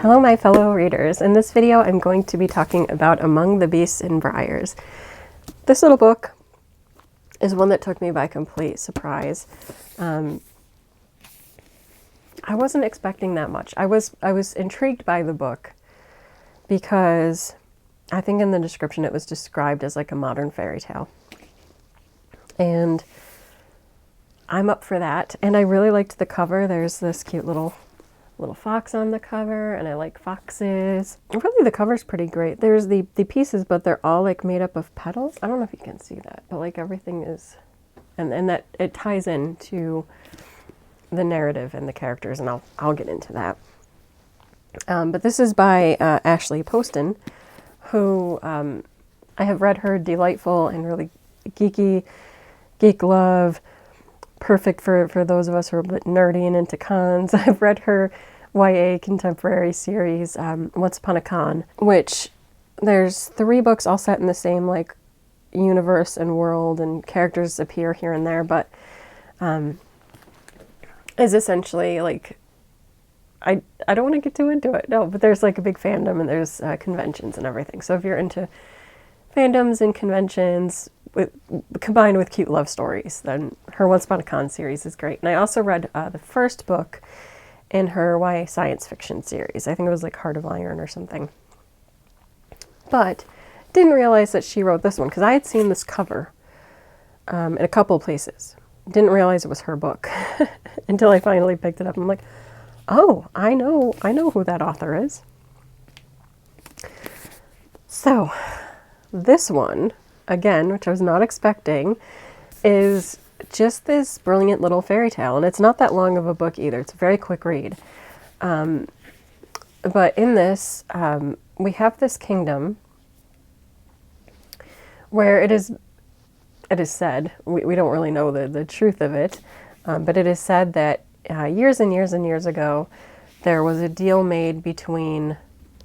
Hello my fellow readers. In this video I'm going to be talking about Among the Beasts in Briars. This little book is one that took me by complete surprise. I wasn't expecting that much. I was intrigued by the book because I think in the description it was described as like a modern fairy tale. And I'm up for that. And I really liked the cover. There's this cute little fox on the cover, and I like foxes. Really, the cover's pretty great. There's the pieces, but they're all like made up of petals. I don't know if you can see that, but like everything is, and that it ties into the narrative and the characters, and I'll get into that. But this is by Ashley Poston, who I have read her delightful and really geek love. Perfect for those of us who are a bit nerdy and into cons. I've read her YA contemporary series, Once Upon a Con, which there's 3 books all set in the same like universe and world, and characters appear here and there, but is essentially like, I don't want to get too into it, no, but there's like a big fandom and there's conventions and everything. So if you're into fandoms and conventions combined with cute love stories, then her Once Upon a Con series is great. And I also read the first book in her YA science fiction series. I think it was like Heart of Iron or something. But didn't realize that she wrote this one because I had seen this cover in a couple of places. Didn't realize it was her book until I finally picked it up. I'm like, oh, I know who that author is. So this one, again, which I was not expecting, is just this brilliant little fairy tale. And it's not that long of a book either. It's a very quick read. But in this, we have this kingdom where it is said, we don't really know the truth of it, but it is said that years and years and years ago, there was a deal made between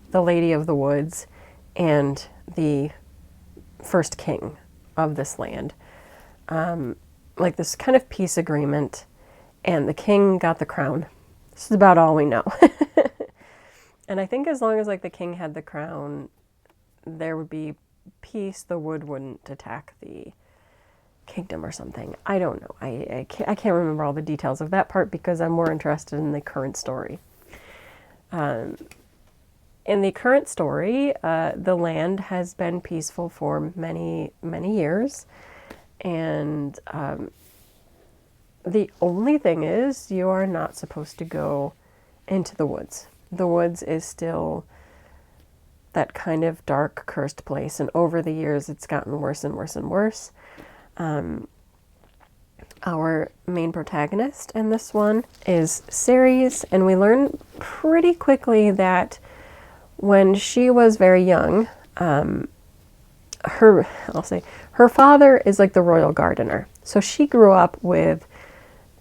the Lady of the Woods and the first king of this land, like this kind of peace agreement, and the king got the crown. This is about all we know. And I think as long as like the king had the crown, there would be peace. The wood wouldn't attack the kingdom or something. I don't know. I can't remember all the details of that part because I'm more interested in the current story. In the current story, the land has been peaceful for many, many years. And the only thing is you are not supposed to go into the woods. The woods is still that kind of dark, cursed place. And over the years, it's gotten worse and worse and worse. Our main protagonist in this one is Ceres. And we learn pretty quickly that when she was very young, her father is like the royal gardener. So she grew up with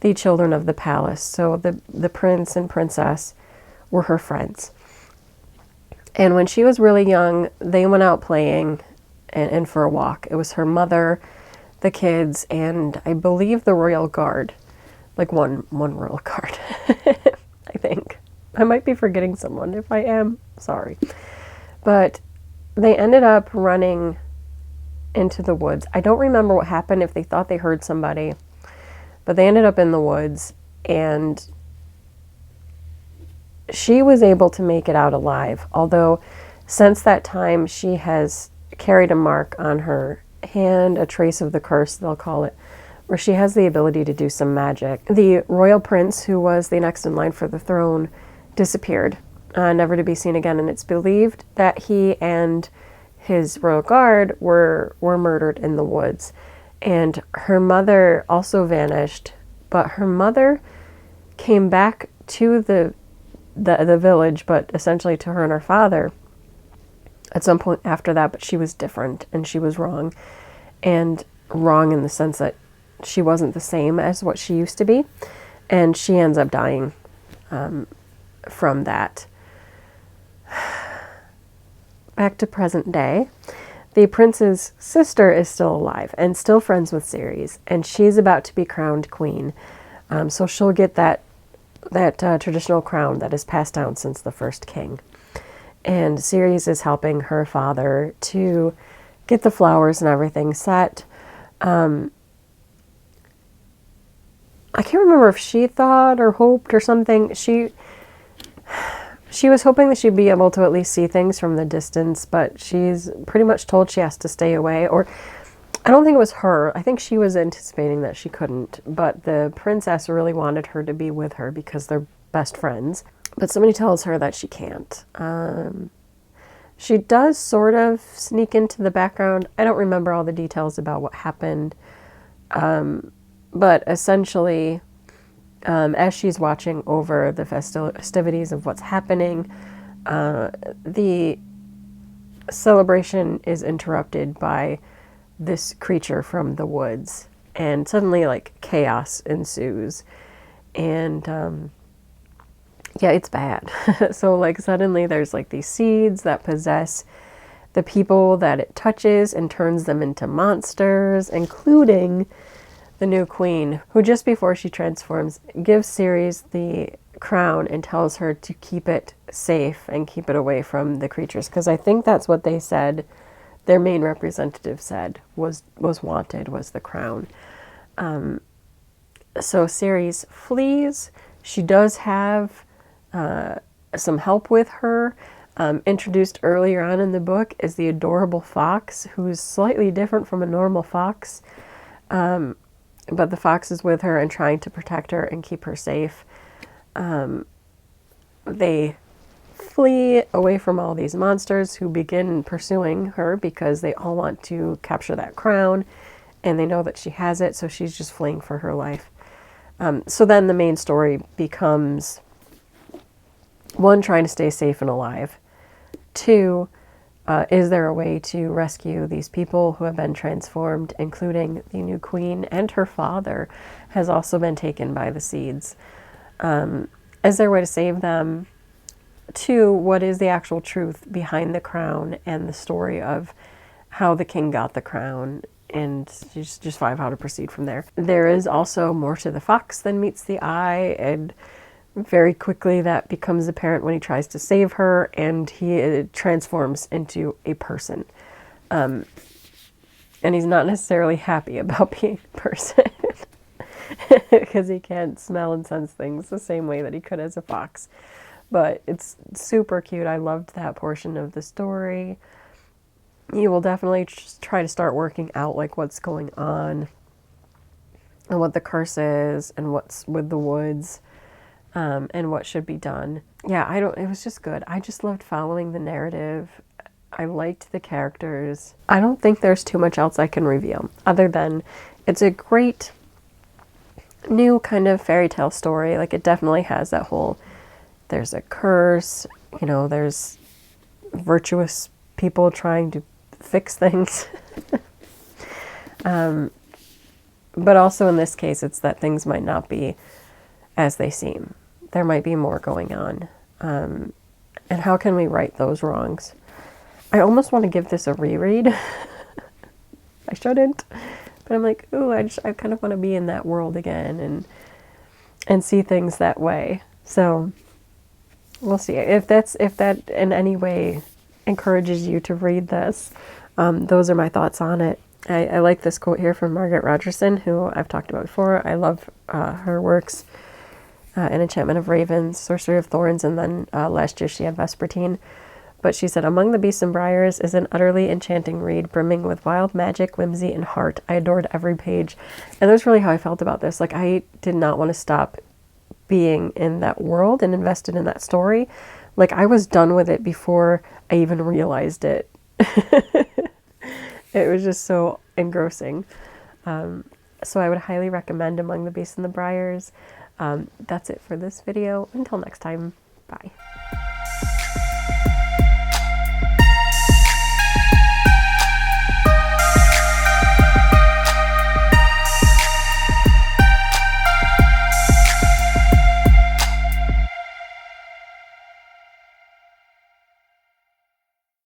the children of the palace. So the prince and princess were her friends. And when she was really young, they went out playing and for a walk. It was her mother, the kids, and I believe the royal guard. Like one royal guard, I think. I might be forgetting someone. If I am, sorry. But they ended up running into the woods. I don't remember what happened, if they thought they heard somebody. But they ended up in the woods, and she was able to make it out alive. Although since that time, she has carried a mark on her hand, a trace of the curse, they'll call it, where she has the ability to do some magic. The royal prince, who was the next in line for the throne, disappeared, never to be seen again. And it's believed that he and his royal guard were murdered in the woods. And her mother also vanished, but her mother came back to the village, but essentially to her and her father at some point after that, but she was different and she was wrong. And wrong in the sense that she wasn't the same as what she used to be. And she ends up dying from that. Back to present day. The prince's sister is still alive and still friends with Ceres, and she's about to be crowned queen. So she'll get that that traditional crown that is passed down since the first king. And Ceres is helping her father to get the flowers and everything set. I can't remember if she thought or hoped or something. She was hoping that she'd be able to at least see things from the distance, but she's pretty much told she has to stay away. Or I don't think it was her. I think she was anticipating that she couldn't, but the princess really wanted her to be with her because they're best friends. But somebody tells her that she can't. She does sort of sneak into the background. I don't remember all the details about what happened. But essentially, as she's watching over the festivities of what's happening, the celebration is interrupted by this creature from the woods. And suddenly, like, chaos ensues. And, yeah, it's bad. So, like, suddenly there's, like, these seeds that possess the people that it touches and turns them into monsters, including the new queen, who just before she transforms, gives Ceres the crown and tells her to keep it safe and keep it away from the creatures. Because I think that's what they said, their main representative said, was wanted, was the crown. So Ceres flees. She does have some help with her. Introduced earlier on in the book is the adorable fox, who's slightly different from a normal fox. But the fox is with her and trying to protect her and keep her safe. They flee away from all these monsters who begin pursuing her because they all want to capture that crown and they know that she has it, so she's just fleeing for her life. So then the main story becomes, 1, trying to stay safe and alive. 2, is there a way to rescue these people who have been transformed, including the new queen, and her father has also been taken by the seeds. Is there a way to save them? 2, what is the actual truth behind the crown and the story of how the king got the crown, and just 5, how to proceed from there. There is also more to the fox than meets the eye, and very quickly that becomes apparent when he tries to save her and he transforms into a person. And he's not necessarily happy about being a person because he can't smell and sense things the same way that he could as a fox. But it's super cute. I loved that portion of the story. You will definitely just try to start working out like what's going on and what the curse is and what's with the woods. And what should be done. Yeah, it was just good. I just loved following the narrative. I liked the characters. I don't think there's too much else I can reveal other than it's a great new kind of fairy tale story. Like, it definitely has that whole, there's a curse, you know, there's virtuous people trying to fix things. But also in this case, it's that things might not be as they seem. There might be more going on. And how can we right those wrongs? I almost want to give this a reread. I shouldn't. But I'm like, ooh, I kind of want to be in that world again and see things that way. So we'll see. If that in any way encourages you to read this, those are my thoughts on it. I like this quote here from Margaret Rogerson, who I've talked about before. I love her works. An Enchantment of Ravens, Sorcery of Thorns, and then last year she had Vespertine. But she said, Among the Beasts and Briars is an utterly enchanting read, brimming with wild magic, whimsy, and heart. I adored every page. And that's really how I felt about this. Like, I did not want to stop being in that world and invested in that story. Like, I was done with it before I even realized it. It was just so engrossing. So I would highly recommend Among the Beasts and the Briars. That's it for this video. Until next time, bye.